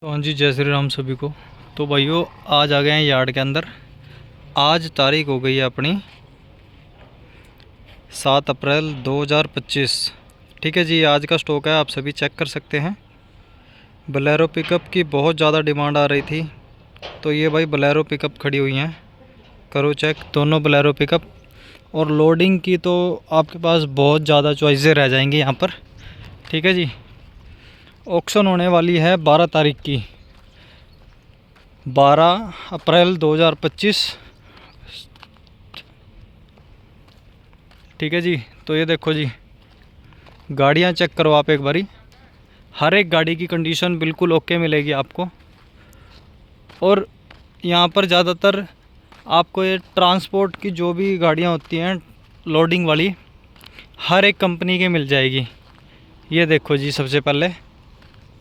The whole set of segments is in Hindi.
तो हाँ जी, जय श्री राम सभी को। तो भाइयों, आज आ गए हैं यार्ड के अंदर। आज तारीख हो गई है अपनी 7 अप्रैल 2025। ठीक है जी, आज का स्टॉक है, आप सभी चेक कर सकते हैं। बोलेरो पिकअप की बहुत ज़्यादा डिमांड आ रही थी, तो ये भाई बोलेरो पिकअप खड़ी हुई हैं। करो चेक, दोनों बोलेरो पिकअप। और लोडिंग की तो आपके पास बहुत ज़्यादा चॉइसें रह जाएंगी यहाँ पर। ठीक है जी, ऑक्शन होने वाली है 12 तारीख की, 12 अप्रैल 2025। ठीक है जी, तो ये देखो जी, गाड़ियाँ चेक करो आप एक बारी। हर एक गाड़ी की कंडीशन बिल्कुल ओके मिलेगी आपको। और यहाँ पर ज़्यादातर आपको ये ट्रांसपोर्ट की जो भी गाड़ियाँ होती हैं लोडिंग वाली, हर एक कंपनी की मिल जाएगी। ये देखो जी, सबसे पहले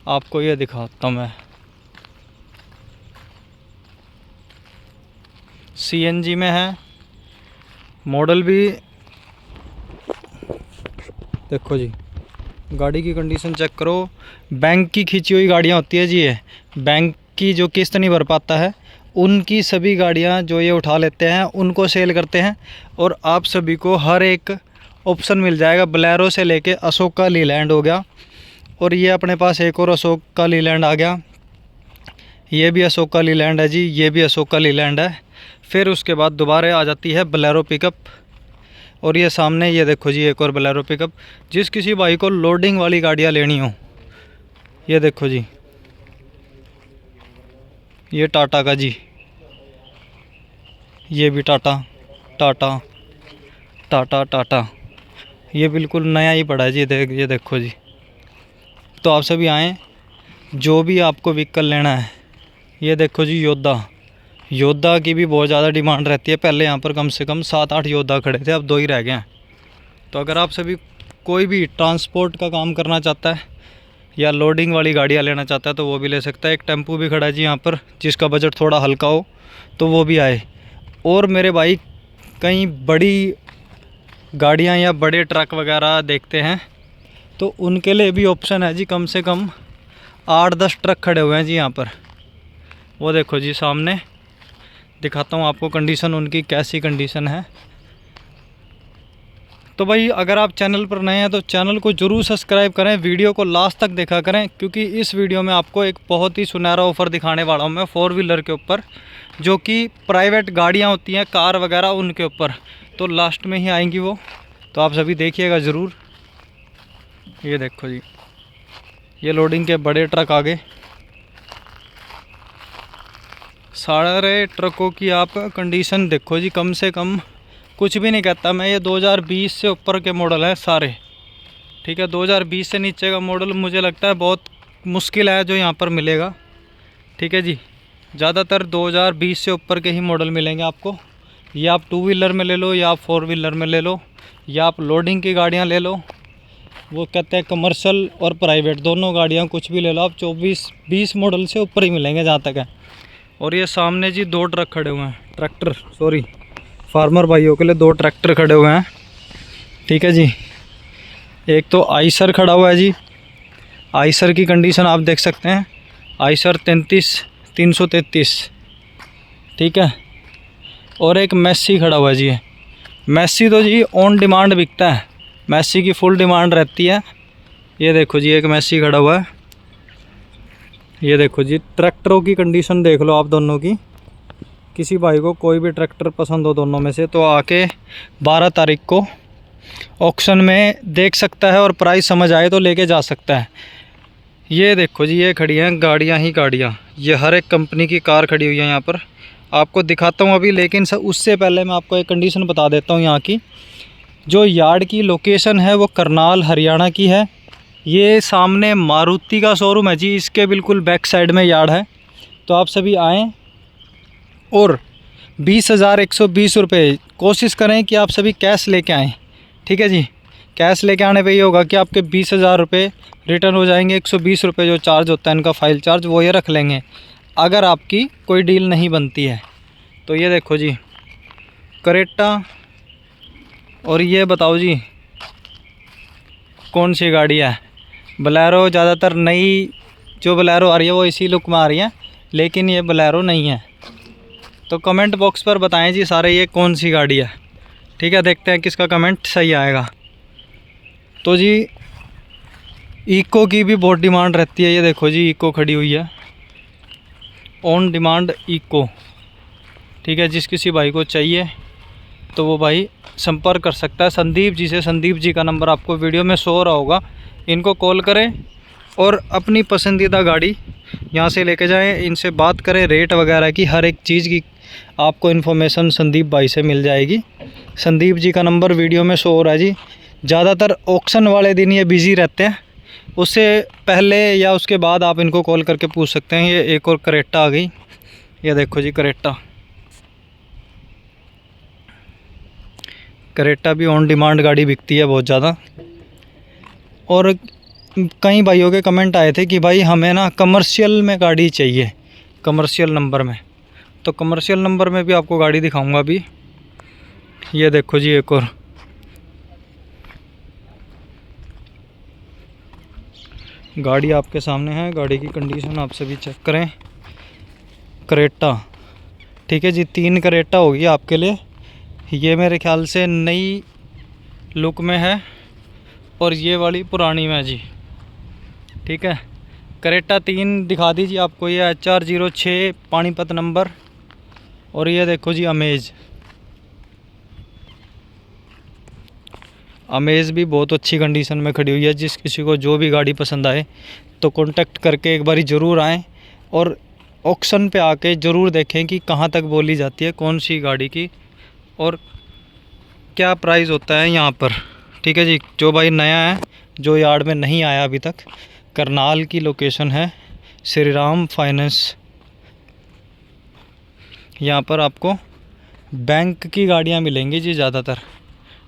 आपको ये दिखाता हूँ मैं। CNG में है, मॉडल भी देखो जी, गाड़ी की कंडीशन चेक करो। बैंक की खींची हुई गाड़ियाँ होती है जी, ये बैंक की जो किस्त नहीं भर पाता है, उनकी सभी गाड़ियाँ जो ये उठा लेते हैं उनको सेल करते हैं। और आप सभी को हर एक ऑप्शन मिल जाएगा, बोलेरो से लेके अशोक का लीलैंड हो गया। और ये अपने पास एक और अशोक का लीलैंड आ गया, ये भी अशोक का लीलैंड है जी, ये भी अशोक का लीलैंड है। फिर उसके बाद दोबारा आ जाती है बोलेरो पिकअप। और ये सामने ये देखो जी, एक और बोलेरो पिकअप। जिस किसी भाई को लोडिंग वाली गाड़ियाँ लेनी हो, ये देखो जी, ये टाटा का जी, ये भी टाटा टाटा टाटा टाटा, ये बिल्कुल नया ही पड़ा है जी। ये देखो जी। तो आप सभी आएँ, जो भी आपको व्हीकल लेना है। ये देखो जी, योद्धा की भी बहुत ज़्यादा डिमांड रहती है। पहले यहाँ पर कम से कम 7-8 योद्धा खड़े थे, अब 2 ही रह गए हैं। तो अगर आप सभी कोई भी ट्रांसपोर्ट का काम करना चाहता है या लोडिंग वाली गाड़ियाँ लेना चाहता है तो वो भी ले सकता है। एक टेम्पू भी खड़ा है जी यहाँ पर, जिसका बजट थोड़ा हल्का हो तो वो भी आए। और मेरे भाई कहीं बड़ी गाड़ियाँ या बड़े ट्रक वगैरह देखते हैं तो उनके लिए भी ऑप्शन है जी। कम से कम 8-10 ट्रक खड़े हुए हैं जी यहाँ पर। वो देखो जी, सामने दिखाता हूँ आपको कंडीशन उनकी, कैसी कंडीशन है। तो भाई, अगर आप चैनल पर नए हैं तो चैनल को ज़रूर सब्सक्राइब करें, वीडियो को लास्ट तक देखा करें, क्योंकि इस वीडियो में आपको एक बहुत ही सुनहरा ऑफ़र दिखाने वाला हूं मैं 4 व्हीलर के ऊपर, जो कि प्राइवेट गाड़ियां होती हैं, कार वगैरह, उनके ऊपर। तो लास्ट में ही आएंगी वो, तो आप सभी देखिएगा ज़रूर। ये देखो जी, ये लोडिंग के बड़े ट्रक आ गए। सारे ट्रकों की आप कंडीशन देखो जी, कम से कम कुछ भी नहीं कहता मैं, ये 2020 से ऊपर के मॉडल हैं सारे। ठीक है, 2020 से नीचे का मॉडल मुझे लगता है बहुत मुश्किल है जो यहाँ पर मिलेगा। ठीक है जी, ज़्यादातर 2020 से ऊपर के ही मॉडल मिलेंगे आपको। या आप 2 व्हीलर में ले लो, या आप 4 व्हीलर में ले लो, या आप लोडिंग की गाड़ियाँ ले लो। वो कहते हैं कमर्शियल और प्राइवेट दोनों गाड़ियाँ, कुछ भी ले लो आप, 24-20 मॉडल से ऊपर ही मिलेंगे जहाँ तक है। और ये सामने जी 2 ट्रक खड़े हुए हैं, ट्रैक्टर, सॉरी, फार्मर भाइयों के लिए 2 ट्रैक्टर खड़े हुए हैं। ठीक है जी, एक तो आइसर खड़ा हुआ है जी। आइसर की कंडीशन आप देख सकते हैं, आइसर 333। ठीक है, और एक मैसी खड़ा हुआ है जी। मैसी तो जी ऑन डिमांड बिकता है, मैसी की फुल डिमांड रहती है। ये देखो जी, एक मैसी खड़ा हुआ है। ये देखो जी, ट्रैक्टरों की कंडीशन देख लो आप दोनों की। किसी भाई को कोई भी ट्रैक्टर पसंद हो दोनों में से तो आके 12 तारीख को ऑक्शन में देख सकता है, और प्राइस समझ आए तो लेके जा सकता है। ये देखो जी, ये खड़ी हैं गाड़ियाँ ही गाड़ियाँ, ये हर एक कंपनी की कार खड़ी हुई है यहाँ पर। आपको दिखाता हूँ अभी, लेकिन उससे पहले मैं आपको एक कंडीशन बता देता हूँ यहाँ की। जो यार्ड की लोकेशन है वो करनाल हरियाणा की है। ये सामने मारुति का शोरूम है जी, इसके बिल्कुल बैक साइड में यार्ड है। तो आप सभी आएँ और 20,120 रुपये कोशिश करें कि आप सभी कैश लेके आएँ। ठीक है जी, कैश लेके आने पे ये होगा कि आपके 20,000 रुपये रिटर्न हो जाएंगे। 120 रुपये जो चार्ज होता है इनका, फाइल चार्ज, वो ये रख लेंगे अगर आपकी कोई डील नहीं बनती है। तो ये देखो जी, करेटा। और ये बताओ जी, कौन सी गाड़ी है? बोलेरो ज़्यादातर नई जो बोलेरो आ रही है वो इसी लुक में आ रही है, लेकिन ये बोलेरो नहीं है। तो कमेंट बॉक्स पर बताएं जी सारे ये कौन सी गाड़ी है। ठीक है, देखते हैं किसका कमेंट सही आएगा। तो जी इको की भी बहुत डिमांड रहती है। ये देखो जी इको खड़ी हुई है, ऑन डिमांड इको। ठीक है, जिस किसी भाई को चाहिए तो वो भाई संपर्क कर सकता है संदीप जी से। संदीप जी का नंबर आपको वीडियो में शो हो रहा होगा, इनको कॉल करें और अपनी पसंदीदा गाड़ी यहाँ से लेके जाएं। इनसे बात करें, रेट वगैरह की हर एक चीज़ की आपको इन्फॉर्मेशन संदीप भाई से मिल जाएगी। संदीप जी का नंबर वीडियो में शो हो रहा है जी। ज़्यादातर ऑक्शन वाले दिन ये बिज़ी रहते हैं, उससे पहले या उसके बाद आप इनको कॉल करके पूछ सकते हैं। ये एक और करेटा आ गई, ये देखो जी करेटा। करेटा भी ऑन डिमांड गाड़ी बिकती है बहुत ज़्यादा। और कई भाइयों के कमेंट आए थे कि भाई हमें ना कमर्शियल में गाड़ी चाहिए, कमर्शियल नंबर में। तो कमर्शियल नंबर में भी आपको गाड़ी दिखाऊंगा अभी। ये देखो जी एक और गाड़ी आपके सामने है। गाड़ी की कंडीशन आप सभी चेक करें। करेटा, ठीक है जी, 3 करेटा होगी आपके लिए। ये मेरे ख्याल से नई लुक में है और ये वाली पुरानी में जी। ठीक है, करेटा 3 दिखा दीजिए आपको। ये HR06 पानीपत नंबर। और ये देखो जी अमेज। अमेज भी बहुत अच्छी कंडीशन में खड़ी हुई है। जिस किसी को जो भी गाड़ी पसंद आए तो कांटेक्ट करके एक बारी ज़रूर आएँ और ऑक्शन पे आके ज़रूर देखें कि कहाँ तक बोली जाती है कौन सी गाड़ी की और क्या प्राइस होता है यहाँ पर। ठीक है जी, जो भाई नया है, जो यार्ड में नहीं आया अभी तक, करनाल की लोकेशन है, श्री राम फाइनेंस। यहाँ पर आपको बैंक की गाड़ियाँ मिलेंगी जी ज़्यादातर।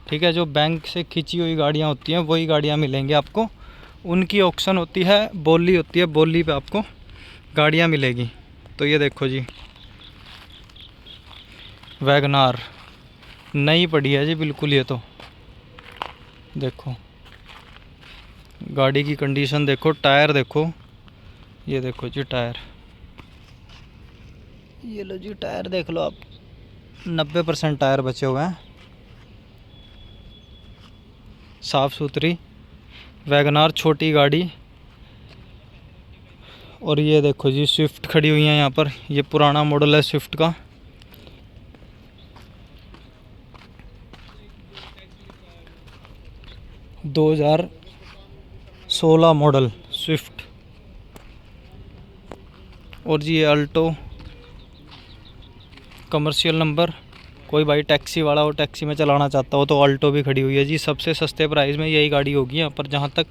ठीक है, जो बैंक से खींची हुई गाड़ियाँ होती हैं वही गाड़ियाँ मिलेंगी आपको। उनकी ऑक्शन होती है, बोली होती है, बोली पे आपको गाड़ियाँ मिलेगी। तो ये देखो जी वैगनार नई पड़ी है जी बिल्कुल। ये तो देखो गाड़ी की कंडीशन देखो, टायर देखो। ये देखो जी टायर, ये लो जी टायर देख लो आप, 90% टायर बचे हुए हैं। साफ़ सुथरी वैगनार छोटी गाड़ी। और ये देखो जी स्विफ्ट खड़ी हुई है यहाँ पर। ये पुराना मॉडल है स्विफ्ट का। – 2016 मॉडल स्विफ्ट। और जी ये अल्टो कमर्शियल नंबर। कोई भाई टैक्सी वाला हो, टैक्सी में चलाना चाहता हो तो अल्टो भी खड़ी हुई है जी। सबसे सस्ते प्राइस में यही गाड़ी होगी यहाँ पर, जहाँ तक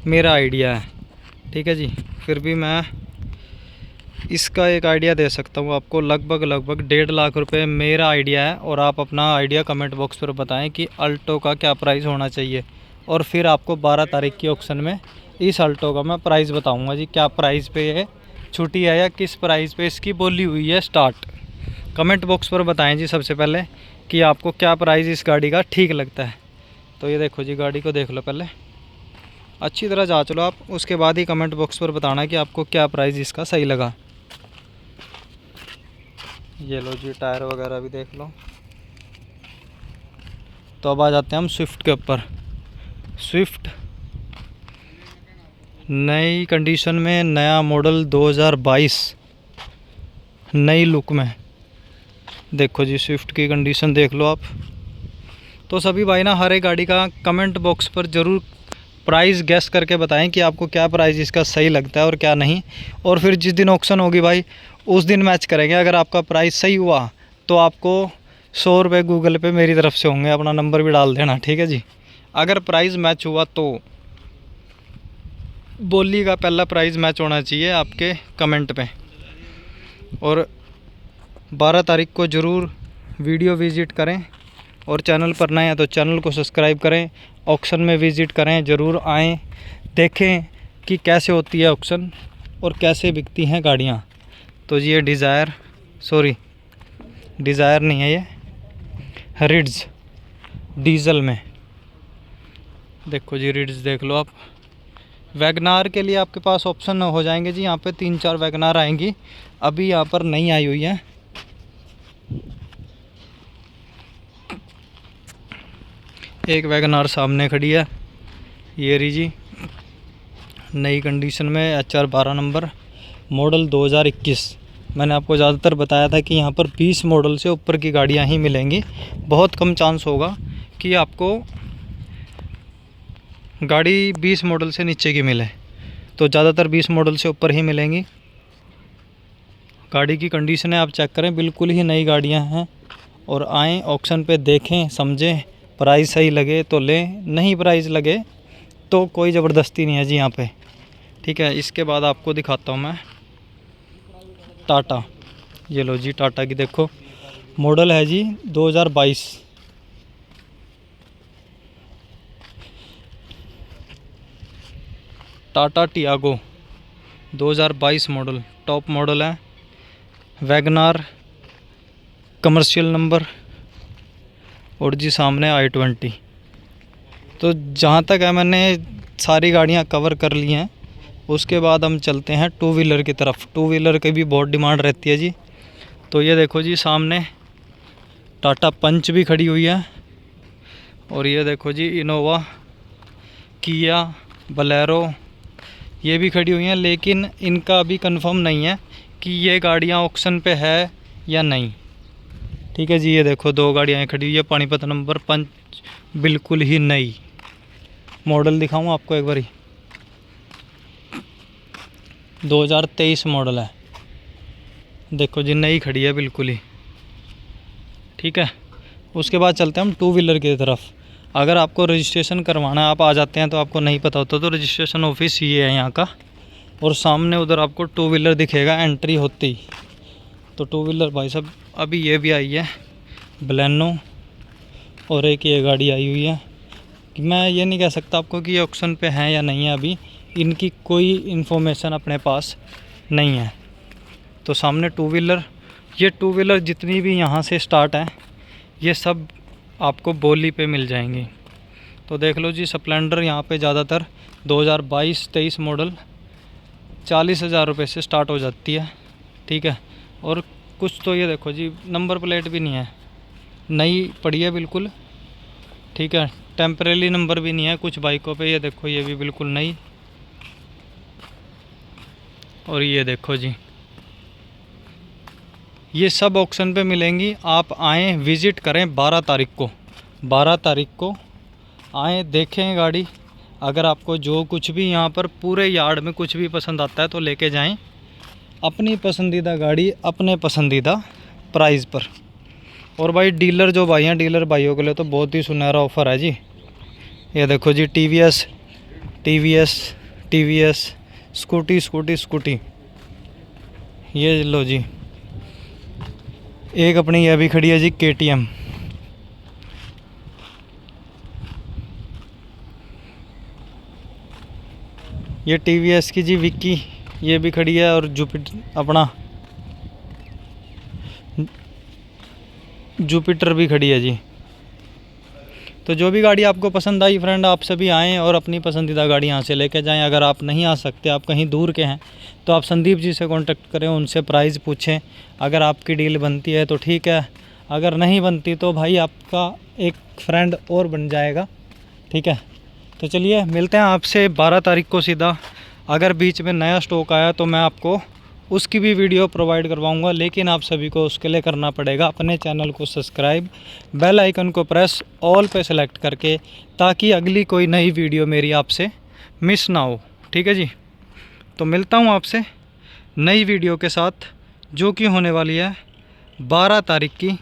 मेरा आइडिया है। ठीक है जी, फिर भी मैं इसका एक आइडिया दे सकता हूँ आपको। लगभग 1.5 लाख रुपए मेरा आइडिया है। और आप अपना आइडिया कमेंट बॉक्स पर बताएं कि अल्टो का क्या प्राइस होना चाहिए। और फिर आपको 12 तारीख की ऑक्शन में इस अल्टो का मैं प्राइस बताऊँगा जी, क्या प्राइस पे ये छुट्टी है या किस प्राइस पे इसकी बोली हुई है स्टार्ट। कमेंट बॉक्स पर बताएं जी सबसे पहले कि आपको क्या प्राइस इस गाड़ी का ठीक लगता है। तो ये देखो जी गाड़ी को देख लो, पहले अच्छी तरह जांच लो आप, उसके बाद ही कमेंट बॉक्स पर बताना कि आपको क्या प्राइस इसका सही लगा। ये लो जी टायर वगैरह भी देख लो। तो अब आ जाते हैं हम स्विफ्ट के ऊपर। स्विफ्ट नई कंडीशन में, नया मॉडल 2022 नई लुक में। देखो जी स्विफ्ट की कंडीशन देख लो आप। तो सभी भाई ना हर एक गाड़ी का कमेंट बॉक्स पर ज़रूर प्राइस गैस करके बताएं कि आपको क्या प्राइस इसका सही लगता है और क्या नहीं। और फिर जिस दिन ऑक्शन होगी भाई उस दिन मैच करेंगे। अगर आपका प्राइस सही हुआ तो आपको 100 रुपये गूगल पे मेरी तरफ से होंगे, अपना नंबर भी डाल देना। ठीक है जी, अगर प्राइस मैच हुआ तो बोली का पहला प्राइस मैच होना चाहिए आपके कमेंट पे। और 12 तारीख को ज़रूर वीडियो विज़िट करें और चैनल पर नए हैं तो चैनल को सब्सक्राइब करें। ऑक्शन में विज़िट करें, ज़रूर आएँ, देखें कि कैसे होती है ऑक्शन और कैसे बिकती हैं गाड़ियाँ। तो ये डिज़ायर नहीं है, ये रिड्स डीज़ल में। देखो जी रिड्स देख लो आप, वैगनार के लिए आपके पास ऑप्शन हो जाएंगे जी, यहाँ पे 3-4 वैगनार आएंगी, अभी यहाँ पर नहीं आई हुई है। एक वैगनार सामने खड़ी है, ये रही जी, नई कंडीशन में, HR 12 नंबर, मॉडल 2021। मैंने आपको ज़्यादातर बताया था कि यहाँ पर 20 मॉडल से ऊपर की गाड़ियाँ ही मिलेंगी, बहुत कम चांस होगा कि आपको गाड़ी 20 मॉडल से नीचे की मिले, तो ज़्यादातर 20 मॉडल से ऊपर ही मिलेंगी। गाड़ी की कंडीशन है आप चेक करें, बिल्कुल ही नई गाड़ियाँ हैं। और आएँ ऑक्शन पे देखें, समझें, प्राइस सही लगे तो लें, नहीं प्राइस लगे तो कोई ज़बरदस्ती नहीं है जी यहाँ पे, ठीक है। इसके बाद आपको दिखाता हूँ मैं टाटा। ये लो जी, टाटा की देखो, मॉडल है जी 2022। Tata Tiago 2022 model, top model है। वैगनार कमर्शियल नंबर, और जी सामने i20। तो जहाँ तक है मैंने सारी गाड़ियाँ कवर कर ली हैं। उसके बाद हम चलते हैं टू व्हीलर की तरफ। टू व्हीलर की भी बहुत डिमांड रहती है जी। तो ये देखो जी, सामने टाटा पंच भी खड़ी हुई है, और ये देखो जी इनोवा, किया, बलेरो, ये भी खड़ी हुई हैं, लेकिन इनका अभी कंफर्म नहीं है कि ये गाड़ियाँ ऑक्शन पे है या नहीं, ठीक है जी। ये देखो 2 गाड़ियाँ खड़ी हुई है, पानीपत नंबर, पंच बिल्कुल ही नई। मॉडल दिखाऊँ आपको एक बारी, 2023 मॉडल है, देखो जी नई खड़ी है बिल्कुल ही, ठीक है। उसके बाद चलते हैं हम टू व्हीलर की तरफ। अगर आपको रजिस्ट्रेशन करवाना है, आप आ जाते हैं तो आपको नहीं पता होता, तो रजिस्ट्रेशन ऑफिस ये है यहाँ का, और सामने उधर आपको टू व्हीलर दिखेगा एंट्री होती ही। तो टू व्हीलर भाई साहब अभी ये भी आई है बलेनो, और एक ये गाड़ी आई हुई है। मैं ये नहीं कह सकता आपको कि ये ऑक्शन पे हैं या नहीं है, अभी इनकी कोई इन्फॉर्मेशन अपने पास नहीं है। तो सामने टू व्हीलर, ये टू व्हीलर जितनी भी यहाँ से स्टार्ट है ये सब आपको बोली पे मिल जाएंगी। तो देख लो जी, स्प्लेंडर यहाँ पे ज़्यादातर 2022-23 मॉडल 40,000 रुपये से स्टार्ट हो जाती है, ठीक है। और कुछ तो ये देखो जी, नंबर प्लेट भी नहीं है, नई पड़ी है बिल्कुल, ठीक है। टेम्परेरी नंबर भी नहीं है कुछ बाइकों पे, ये देखो ये भी बिल्कुल नई। और ये देखो जी, ये सब ऑक्शन पे मिलेंगी। आप आएँ, विज़िट करें 12 तारीख को, 12 तारीख को आएँ, देखें गाड़ी। अगर आपको जो कुछ भी यहाँ पर पूरे यार्ड में कुछ भी पसंद आता है तो लेके जाएं, अपनी पसंदीदा गाड़ी अपने पसंदीदा प्राइस पर। और भाई डीलर जो भाई हैं, डीलर भाइयों के लिए तो बहुत ही सुनहरा ऑफ़र है जी। ये देखो जी, टीवीएस स्कूटी, ये लो जी। एक अपनी यह भी खड़ी है जी, KTM। ये TVS की जी विक्की, ये भी खड़ी है। और जुपिटर भी खड़ी है जी। तो जो भी गाड़ी आपको पसंद आई फ्रेंड, आप सभी आएँ और अपनी पसंदीदा गाड़ी यहाँ से लेके जाएं। अगर आप नहीं आ सकते, आप कहीं दूर के हैं, तो आप संदीप जी से कांटेक्ट करें, उनसे प्राइस पूछें। अगर आपकी डील बनती है तो ठीक है, अगर नहीं बनती तो भाई आपका एक फ्रेंड और बन जाएगा, ठीक है। तो चलिए मिलते हैं आपसे 12 तारीख को सीधा। अगर बीच में नया स्टॉक आया तो मैं आपको उसकी भी वीडियो प्रोवाइड करवाऊंगा, लेकिन आप सभी को उसके लिए करना पड़ेगा अपने चैनल को सब्सक्राइब, बेल आइकन को प्रेस ऑल पे सेलेक्ट करके, ताकि अगली कोई नई वीडियो मेरी आपसे मिस ना हो, ठीक है जी। तो मिलता हूँ आपसे नई वीडियो के साथ, जो कि होने वाली है 12 तारीख की,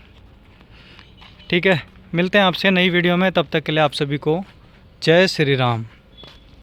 ठीक है। मिलते हैं आपसे नई वीडियो में, तब तक के लिए आप सभी को जय श्री राम।